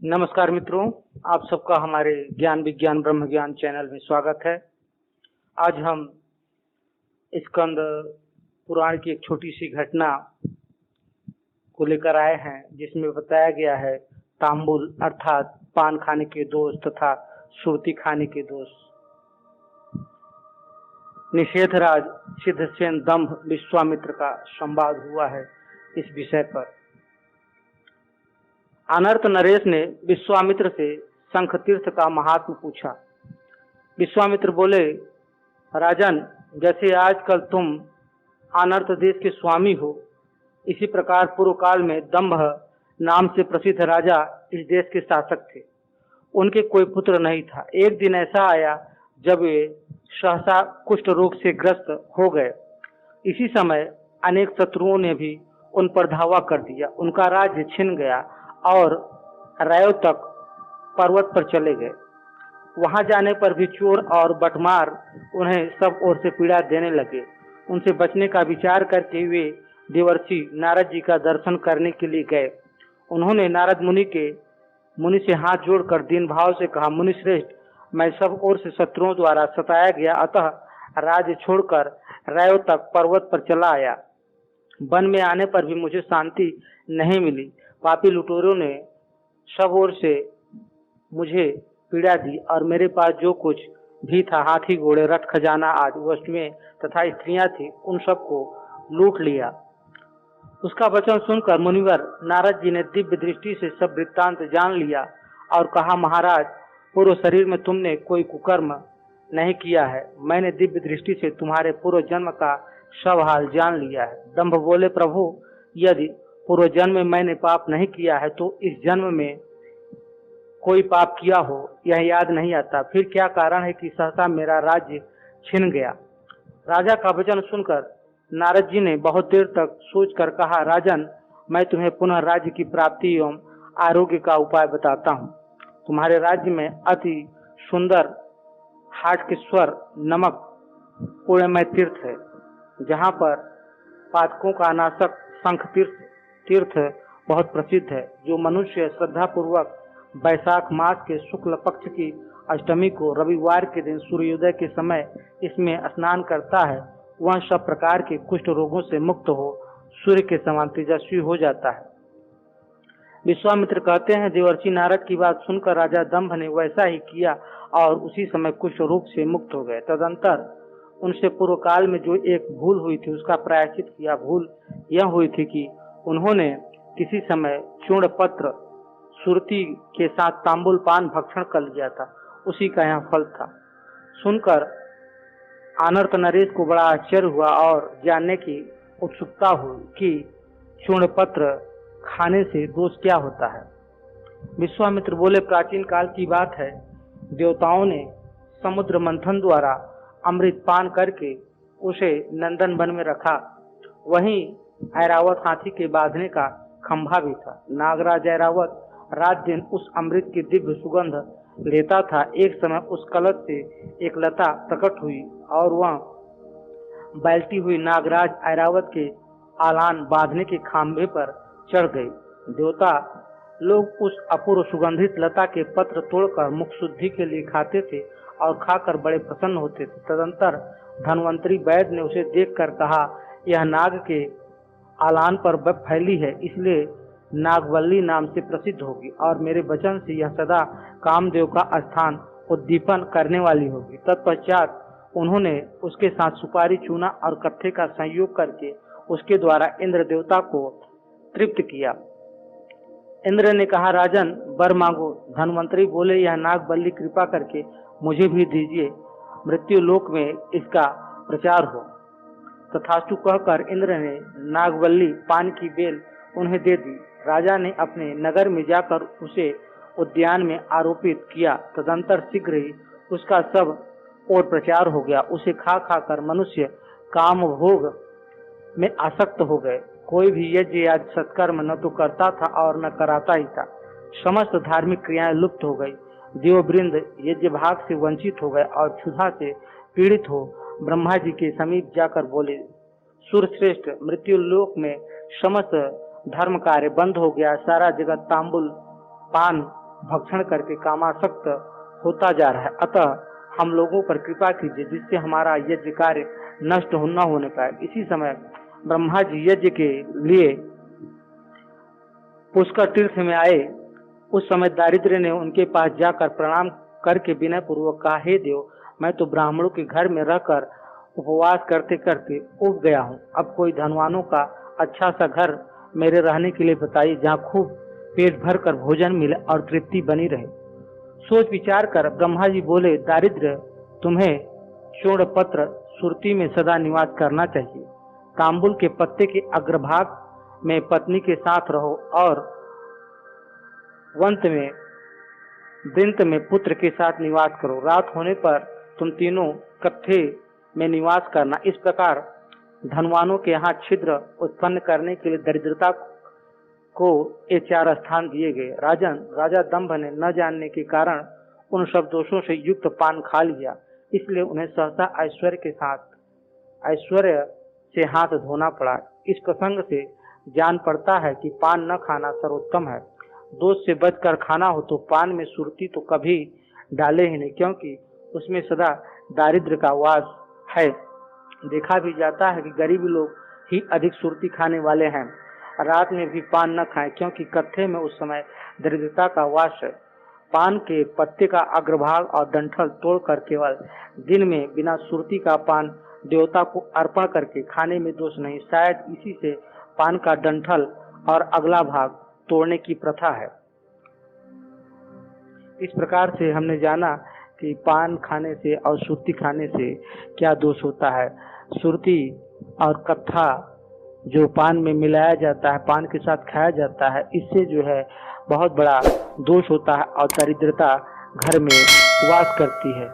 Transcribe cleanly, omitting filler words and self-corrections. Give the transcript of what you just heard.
नमस्कार मित्रों, आप सबका हमारे ज्ञान विज्ञान ब्रह्म ज्ञान चैनल में स्वागत है। आज हम स्कंद पुराण की एक छोटी सी घटना को लेकर आए हैं, जिसमें बताया गया है तांबुल अर्थात पान खाने के दोष तथा सुरती खाने के दोष। निषेधराज सिद्धसेन दंभ विश्वामित्र का संवाद हुआ है इस विषय पर। अनर्थ नरेश ने विश्वामित्र से शंख तीर्थ का महात्म पूछा। विश्वामित्र बोले, राजन, जैसे आजकल तुम अनर्थ देश के स्वामी हो, इसी प्रकार पूर्व काल में दंभ नाम से प्रसिद्ध राजा इस देश के शासक थे। उनके कोई पुत्र नहीं था। एक दिन ऐसा आया जब वे सहसा कुष्ठ रोग से ग्रस्त हो गए। इसी समय अनेक शत्रुओं ने भी उन पर धावा कर दिया। उनका राज्य छिन गया और रायों तक पर्वत पर चले गए। वहां जाने पर भी चोर और बटमार उन्हें सब ओर से पीड़ा देने लगे। उनसे बचने का विचार करके वे देवर्षि नारद जी का दर्शन करने के लिए गए। उन्होंने नारद मुनि से हाथ जोड़कर दीन भाव से कहा, मुनि श्रेष्ठ, मैं सब ओर से शत्रुओं द्वारा सताया गया, अतः राज्य छोड़कर रायों तक पर्वत पर चला आया। वन में आने पर भी मुझे शांति नहीं मिली। पापी लुटेरों ने सब ओर से मुझे पीड़ा दी और मेरे पास जो कुछ भी था, हाथी घोड़े रथ खजाना आदि वस्तुएं तथा स्त्रियां थी, उन सबको लूट लिया। उसका वचन सुनकर मुनिवर नारद जी ने दिव्य दृष्टि से सब वृत्तांत जान लिया और कहा, महाराज, पूर्व शरीर में तुमने कोई कुकर्म नहीं किया है। मैंने दिव्य दृष्टि से तुम्हारे पूर्व जन्म का सब हाल जान लिया है। दंभ बोले, प्रभु, यदि पूर्व जन्म में मैंने पाप नहीं किया है तो इस जन्म में कोई पाप किया हो यह याद नहीं आता। फिर क्या कारण है कि सहसा मेरा राज्य छिन गया। राजा का वचन सुनकर नारद जी ने बहुत देर तक सोचकर कहा, राजन, मैं तुम्हें पुनः राज्य की प्राप्ति एवं आरोग्य का उपाय बताता हूँ। तुम्हारे राज्य में अति सुंदर हाटकेश्वर नमक पुण्यमय तीर्थ है, जहाँ पर पातकों का नाशक शंख तीर्थ बहुत प्रसिद्ध है। जो मनुष्य श्रद्धा पूर्वक वैशाख मास के शुक्ल पक्ष की अष्टमी को रविवार के दिन सूर्योदय के समय इसमें स्नान करता है, वह सब प्रकार के कुष्ठ रोगों से मुक्त हो सूर्य के समान तेजस्वी हो जाता है। विश्वामित्र कहते हैं, देवर्षि नारद की बात सुनकर राजा दंभ ने वैसा ही किया और उसी समय कुष्ठ रोग से मुक्त हो गए। तदंतर उनसे पूर्व काल में जो एक भूल हुई थी उसका प्रायश्चित किया। भूल यह हुई थी कि उन्होंने किसी समय चूर्ण पत्र सुरती के साथ तांबुल पान भक्षण कर लिया था, उसी का यह फल था। सुनकर अनर्थ नरेश को बड़ा आश्चर्य हुआ और जानने की उत्सुकता हुई कि चूर्ण पत्र खाने से दोष क्या होता है। विश्वामित्र बोले, प्राचीन काल की बात है, देवताओं ने समुद्र मंथन द्वारा अमृत पान करके उसे नंदन वन में रखा। वहीं ऐरावत हाथी के बांधने का खंभा भी था। नागराज ऐरावत रात दिन उस अमृत की दिव्य सुगंध लेता था। एक समय उस कलश से एक लता प्रकट हुई और वह बैलती हुई नागराज ऐरावत के आलान बांधने के खंभे पर चढ़ गई। देवता लोग उस अपूर्व सुगंधित लता के पत्र तोड़कर मुख शुद्धि के लिए खाते थे और खाकर बड़े प्रसन्न होते थे। तदंतर धन्वंतरी वैद्य ने उसे देखकर कहा, यह नाग के आलान पर फैली है, इसलिए नागवल्ली नाम से प्रसिद्ध होगी और मेरे वचन से यह सदा कामदेव का स्थान उद्दीपन करने वाली होगी। तत्पश्चात उन्होंने उसके साथ सुपारी, चूना और कत्थे का संयोग करके उसके द्वारा इंद्र देवता को तृप्त किया। इंद्र ने कहा, राजन, वर मांगो। धन्वंतरी बोले, यह नागवल्ली कृपा करके मुझे भी दीजिए, मृत्यु लोक में इसका प्रचार हो। तथास्तु कहकर इंद्र ने नागवल्ली पान की बेल उन्हें दे दी। राजा ने अपने नगर में जाकर उसे उद्यान में आरोपित किया। तदंतर शीघ्र ही उसका सब और प्रचार हो गया। उसे खा खाकर मनुष्य काम भोग में आसक्त हो गए। कोई भी यज्ञ या सत्कर्म न तो करता था और न कराता ही था। समस्त धार्मिक क्रियाएं लुप्त हो गई। देववृंद यज्ञ भाग से वंचित हो गए और क्षुधा से पीड़ित हो ब्रह्मा जी के समीप जाकर बोले, सूर्यश्रेष्ठ, मृत्यु लोक में समस्त धर्म कार्य बंद हो गया। सारा जगत तांबुल पान भक्षण करके कामासक्त होता जा रहा है। अतः हम लोगों पर कृपा कीजिए जिससे हमारा यज्ञ कार्य नष्ट न होने पाए। इसी समय ब्रह्मा जी यज्ञ के लिए पुष्कर तीर्थ में आए। उस समय दारिद्र्य ने उनके पास जाकर प्रणाम करके विनय पूर्वक कहा, हे देव, मैं तो ब्राह्मणों के घर में रहकर उपवास करते करते उब गया हूँ। अब कोई धनवानों का अच्छा सा घर मेरे रहने के लिए बताइए, जहाँ खूब पेट भर कर भोजन मिले और तृप्ति बनी रहे। सोच विचार कर ब्रह्मा जी बोले, दारिद्र्य, तुम्हें चूर्ण पत्र सुरती में सदा निवास करना चाहिए। तांबुल के पत्ते के अग्रभाग में पत्नी के साथ रहो और वृंत में पुत्र के साथ निवास करो। रात होने पर तुम तीनों कत्थे में निवास करना। इस प्रकार धनवानों के यहाँ छिद्र उत्पन्न करने के लिए दरिद्रता को ये 4 स्थान दिए गए। राजा दंभ ने न जानने के कारण उन सब दोषों से युक्त पान खा लिया, इसलिए उन्हें सहसा ऐश्वर्य से हाथ धोना पड़ा। इस प्रसंग से जान पड़ता है कि पान न खाना सर्वोत्तम है। दोष से बचकर खाना हो तो पान में सुरती तो कभी डाले ही नहीं, क्योंकि उसमें सदा दारिद्र्य का वास है। देखा भी जाता है कि गरीब लोग ही अधिक सुरती खाने वाले हैं। रात में भी पान न खाएं, क्योंकि कत्थे में उस समय दरिद्रता का वास है। पान के पत्ते का अग्रभाग और डंठल तोड़कर केवल दिन में बिना सुरती का पान देवता को अर्पण करके खाने में दोष नहीं। शायद इसी से पान का डंठल और अगला भाग तोड़ने की प्रथा है। इस प्रकार से हमने जाना कि पान खाने से और सुरती खाने से क्या दोष होता है। सुरती और कत्था जो पान में मिलाया जाता है, पान के साथ खाया जाता है, इससे जो है बहुत बड़ा दोष होता है और दरिद्रता घर में वास करती है।